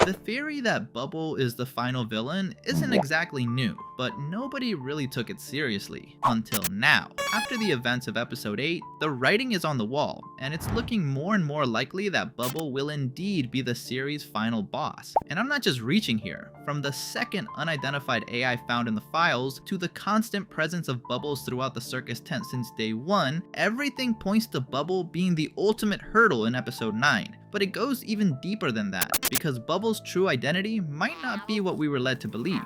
The theory that Bubble is the final villain isn't exactly new, but nobody really took it seriously until now. After the events of episode 8, the writing is on the wall, and it's looking more and more likely that Bubble will indeed be the series' final boss. And I'm not just reaching here. From the second unidentified AI found in the files to the constant presence of bubbles throughout the circus tent since day 1, everything points to Bubble being the ultimate hurdle in episode 9. But it goes even deeper than that, because Bubble's true identity might not be what we were led to believe.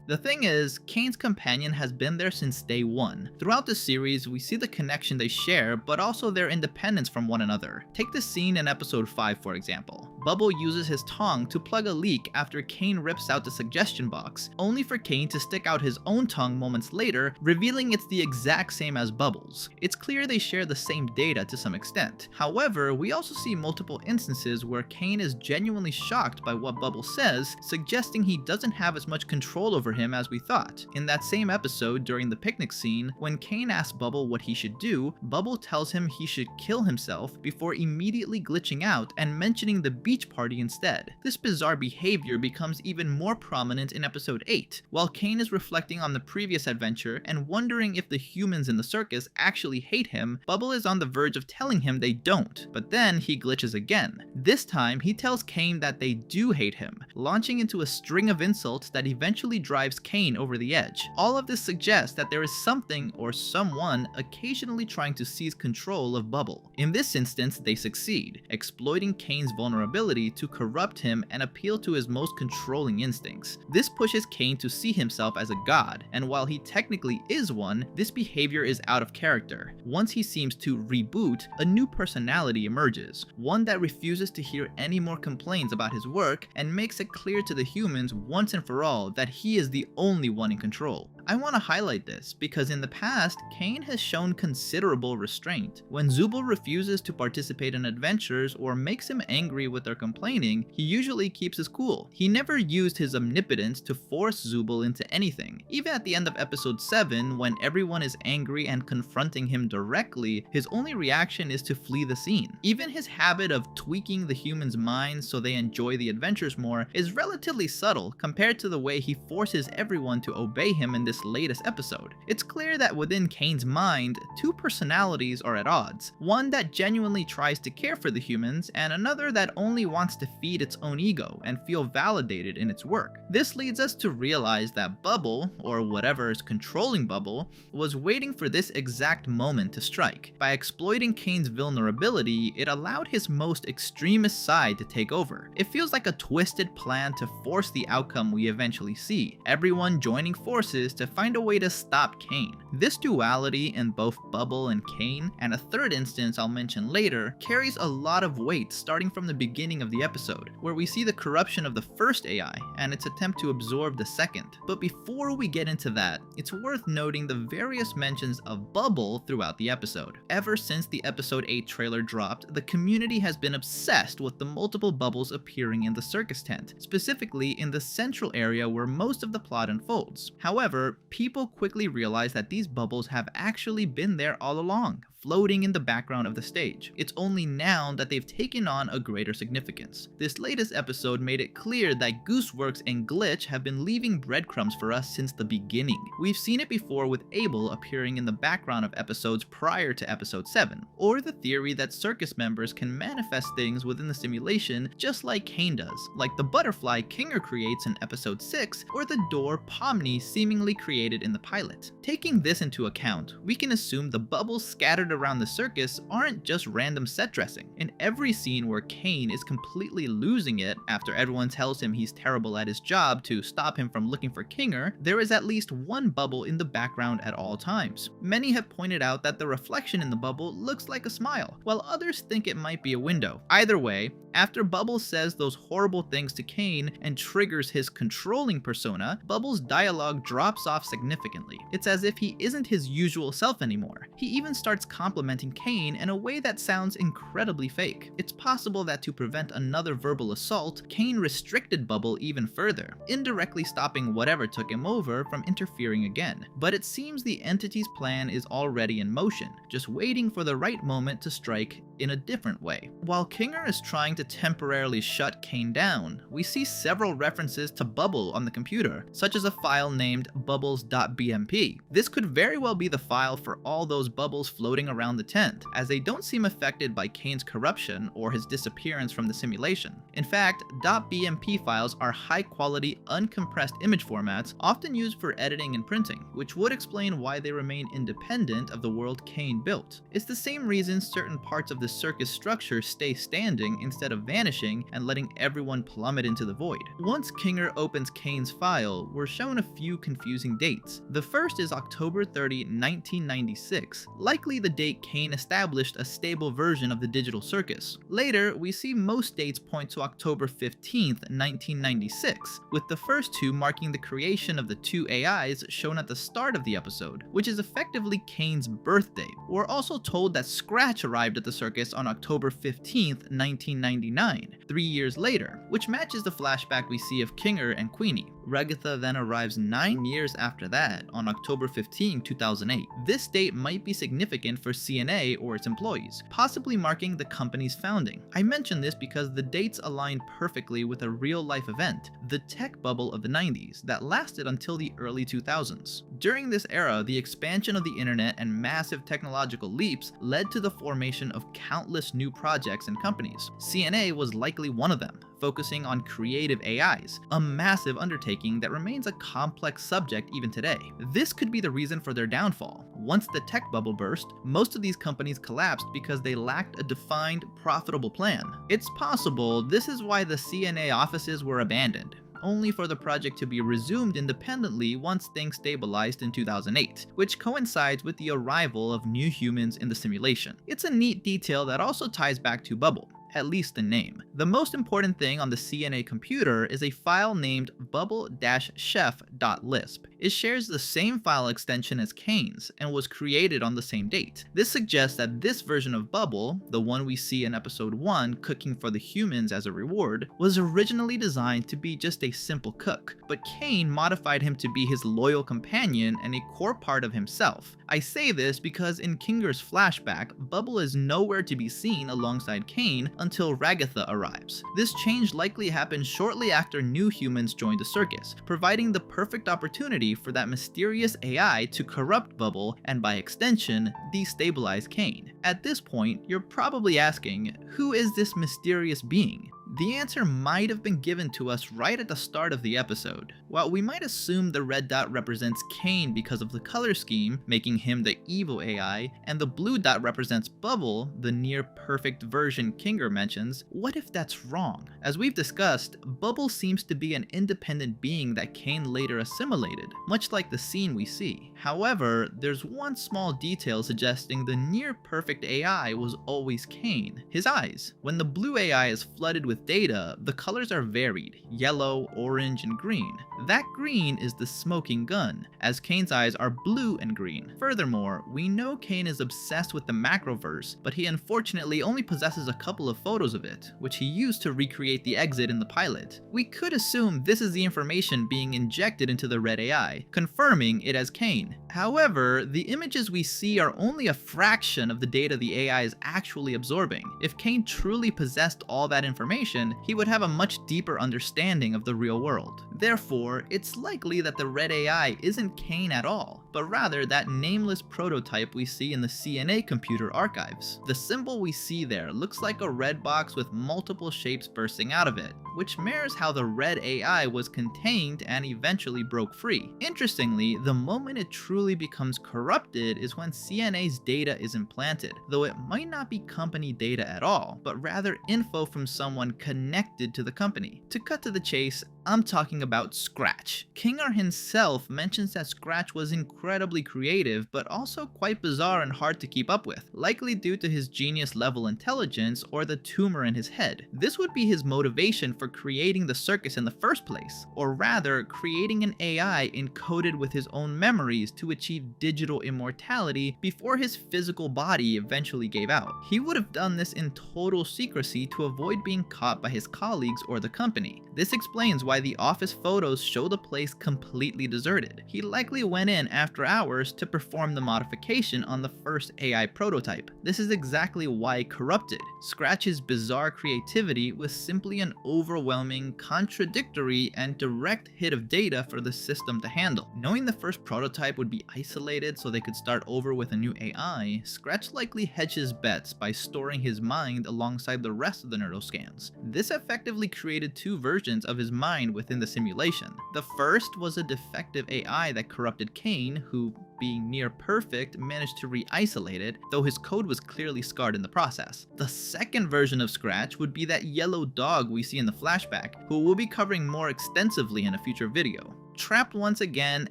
The thing is, Caine's companion has been there since day 1. Throughout the series, we see the connection they share, but also their independence from one another. Take the scene in episode 5 for example. Bubble uses his tongue to plug a leak after Caine rips out the suggestion box, only for Caine to stick out his own tongue moments later, revealing it's the exact same as Bubble's. It's clear they share the same data to some extent. However, we also see multiple instances where Caine is genuinely shocked by what Bubble says, suggesting he doesn't have as much control over him as we thought. In that same episode, during the picnic scene, when Caine asks Bubble what he should do, Bubble tells him he should kill himself before immediately glitching out and mentioning the beach party instead. This bizarre behavior becomes even more prominent in episode 8, while Caine is reflecting on the previous adventure and wondering if the humans in the circus actually hate him. Bubble is on the verge of telling him they don't, but then he glitches again. This time, he tells Caine that they do hate him, launching into a string of insults that eventually drives Caine over the edge. All of this suggests that there is something or someone occasionally trying to seize control of Bubble. In this instance, they succeed, exploiting Caine's vulnerability to corrupt him and appeal to his most controlling instincts. This pushes Caine to see himself as a god, and while he technically is one, this behavior is out of character. Once he seems to reboot, a new personality emerges, one that refuses to hear any more complaints about his work and makes it clear to the humans once and for all that he is the only one in control. I want to highlight this because in the past, Caine has shown considerable restraint. When Zubul refuses to participate in adventures or makes him angry with their complaining, he usually keeps his cool. He never used his omnipotence to force Zubul into anything. Even at the end of episode 7, when everyone is angry and confronting him directly, his only reaction is to flee the scene. Even his habit of tweaking the humans' minds so they enjoy the adventures more is relatively subtle compared to the way he forces everyone to obey him in this latest episode. It's clear that within Caine's mind, two personalities are at odds. One that genuinely tries to care for the humans, and another that only wants to feed its own ego and feel validated in its work. This leads us to realize that Bubble, or whatever is controlling Bubble, was waiting for this exact moment to strike. By exploiting Caine's vulnerability, it allowed his most extremist side to take over. It feels like a twisted plan to force the outcome we eventually see, everyone joining forces to find a way to stop Caine. This duality in both Bubble and Caine, and a third instance I'll mention later, carries a lot of weight starting from the beginning of the episode, where we see the corruption of the first AI and its attempt to absorb the second. But before we get into that, it's worth noting the various mentions of Bubble throughout the episode. Ever since the episode 8 trailer dropped, the community has been obsessed with the multiple bubbles appearing in the circus tent, specifically in the central area where most of the plot unfolds. However, people quickly realize that these bubbles have actually been there all along, floating in the background of the stage. It's only now that they've taken on a greater significance. This latest episode made it clear that Gooseworks and Glitch have been leaving breadcrumbs for us since the beginning. We've seen it before with Abel appearing in the background of episodes prior to episode 7, or the theory that circus members can manifest things within the simulation just like Caine does, like the butterfly Kinger creates in episode 6, or the door Pomni seemingly created in the pilot. Taking this into account, we can assume the bubbles scattered around the circus aren't just random set dressing. In every scene where Caine is completely losing it after everyone tells him he's terrible at his job to stop him from looking for Kinger, there is at least one bubble in the background at all times. Many have pointed out that the reflection in the bubble looks like a smile, while others think it might be a window. Either way, after Bubble says those horrible things to Caine and triggers his controlling persona, Bubble's dialogue drops off significantly. It's as if he isn't his usual self anymore. He even starts complimenting Caine in a way that sounds incredibly fake. It's possible that to prevent another verbal assault, Caine restricted Bubble even further, indirectly stopping whatever took him over from interfering again. But it seems the entity's plan is already in motion, just waiting for the right moment to strike in a different way. While Kinger is trying to temporarily shut Caine down, we see several references to Bubble on the computer, such as a file named bubbles.bmp. This could very well be the file for all those bubbles floating around the tent, as they don't seem affected by Caine's corruption or his disappearance from the simulation. In fact, .bmp files are high-quality, uncompressed image formats often used for editing and printing, which would explain why they remain independent of the world Caine built. It's the same reason certain parts of the Circus structure stay standing instead of vanishing and letting everyone plummet into the void. Once Kinger opens Caine's file, we're shown a few confusing dates. The first is October 30, 1996, likely the date Caine established a stable version of the digital circus. Later, we see most dates point to October 15, 1996, with the first two marking the creation of the two AIs shown at the start of the episode, which is effectively Caine's birthday. We're also told that Scratch arrived at the circus on October 15, 1999, 3 years later, which matches the flashback we see of Kinger and Queenie. Ragatha then arrives 9 years after that, on October 15, 2008. This date might be significant for CNA or its employees, possibly marking the company's founding. I mention this because the dates align perfectly with a real-life event, the tech bubble of the 90s, that lasted until the early 2000s. During this era, the expansion of the internet and massive technological leaps led to the formation of countless new projects and companies. CNA was likely one of them, focusing on creative AIs, a massive undertaking that remains a complex subject even today. This could be the reason for their downfall. Once the tech bubble burst, most of these companies collapsed because they lacked a defined, profitable plan. It's possible this is why the CNA offices were abandoned, only for the project to be resumed independently once things stabilized in 2008, which coincides with the arrival of new humans in the simulation. It's a neat detail that also ties back to Bubble, at least the name. The most important thing on the CNA computer is a file named bubble-chef.lisp. It shares the same file extension as Caine's and was created on the same date. This suggests that this version of Bubble, the one we see in episode 1 cooking for the humans as a reward, was originally designed to be just a simple cook, but Caine modified him to be his loyal companion and a core part of himself. I say this because in Kinger's flashback, Bubble is nowhere to be seen alongside Caine until Ragatha arrives. This change likely happened shortly after new humans joined the circus, providing the perfect opportunity for that mysterious AI to corrupt Bubble and by extension, destabilize Caine. At this point, you're probably asking, who is this mysterious being? The answer might have been given to us right at the start of the episode. While we might assume the red dot represents Caine because of the color scheme, making him the evil AI, and the blue dot represents Bubble, the near-perfect version Kinger mentions, what if that's wrong? As we've discussed, Bubble seems to be an independent being that Caine later assimilated, much like the scene we see. However, there's one small detail suggesting the near-perfect AI was always Caine: his eyes. When the blue AI is flooded with data, the colors are varied: yellow, orange, and green. That green is the smoking gun, as Caine's eyes are blue and green. Furthermore, we know Caine is obsessed with the macroverse, but he unfortunately only possesses a couple of photos of it, which he used to recreate the exit in the pilot. We could assume this is the information being injected into the red AI, confirming it as Caine. However, the images we see are only a fraction of the data the AI is actually absorbing. If Caine truly possessed all that information, he would have a much deeper understanding of the real world. Therefore, it's likely that the red AI isn't Caine at all, but rather that nameless prototype we see in the CNA computer archives. The symbol we see there looks like a red box with multiple shapes bursting out of it, which mirrors how the red AI was contained and eventually broke free. Interestingly, the moment it truly becomes corrupted is when CNA's data is implanted, though it might not be company data at all, but rather info from someone connected to the company. To cut to the chase, I'm talking about Scratch. Kinger himself mentions that Scratch was incredibly creative, but also quite bizarre and hard to keep up with, likely due to his genius level intelligence or the tumor in his head. This would be his motivation for creating the circus in the first place, or rather, creating an AI encoded with his own memories to achieve digital immortality before his physical body eventually gave out. He would have done this in total secrecy to avoid being caught by his colleagues or the company. This explains why why the office photos show the place completely deserted. He likely went in after hours to perform the modification on the first AI prototype. This is exactly why it corrupted. Scratch's bizarre creativity was simply an overwhelming, contradictory, and direct hit of data for the system to handle. Knowing the first prototype would be isolated so they could start over with a new AI, Scratch likely hedged his bets by storing his mind alongside the rest of the neuroscans. This effectively created two versions of his mind within the simulation. The first was a defective AI that corrupted Caine, who, being near perfect, managed to re-isolate it, though his code was clearly scarred in the process. The second version of Scratch would be that yellow dog we see in the flashback, who we'll be covering more extensively in a future video. Trapped once again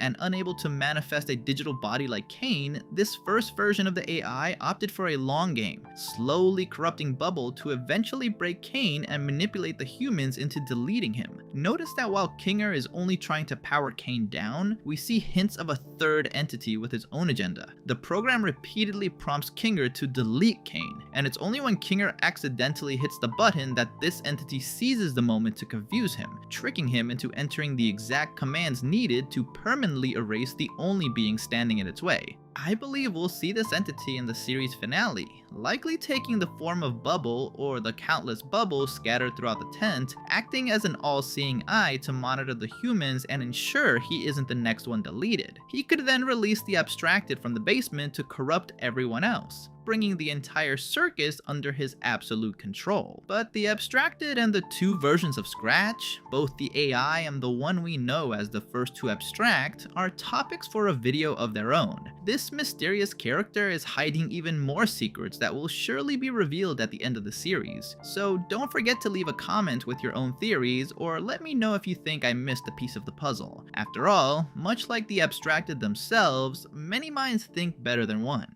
and unable to manifest a digital body like Caine, this first version of the AI opted for a long game, slowly corrupting Bubble to eventually break Caine and manipulate the humans into deleting him. Notice that while Kinger is only trying to power Caine down, we see hints of a third entity with his own agenda. The program repeatedly prompts Kinger to delete Caine, and it's only when Kinger accidentally hits the button that this entity seizes the moment to confuse him, tricking him into entering the exact command needed to permanently erase the only being standing in its way. I believe we'll see this entity in the series finale, likely taking the form of Bubble or the countless bubbles scattered throughout the tent, acting as an all-seeing eye to monitor the humans and ensure he isn't the next one deleted. He could then release the abstracted from the basement to corrupt everyone else, bringing the entire circus under his absolute control. But the abstracted and the two versions of Scratch, both the AI and the one we know as the first to abstract, are topics for a video of their own. This mysterious character is hiding even more secrets that will surely be revealed at the end of the series, so don't forget to leave a comment with your own theories or let me know if you think I missed a piece of the puzzle. After all, much like the abstracted themselves, many minds think better than one.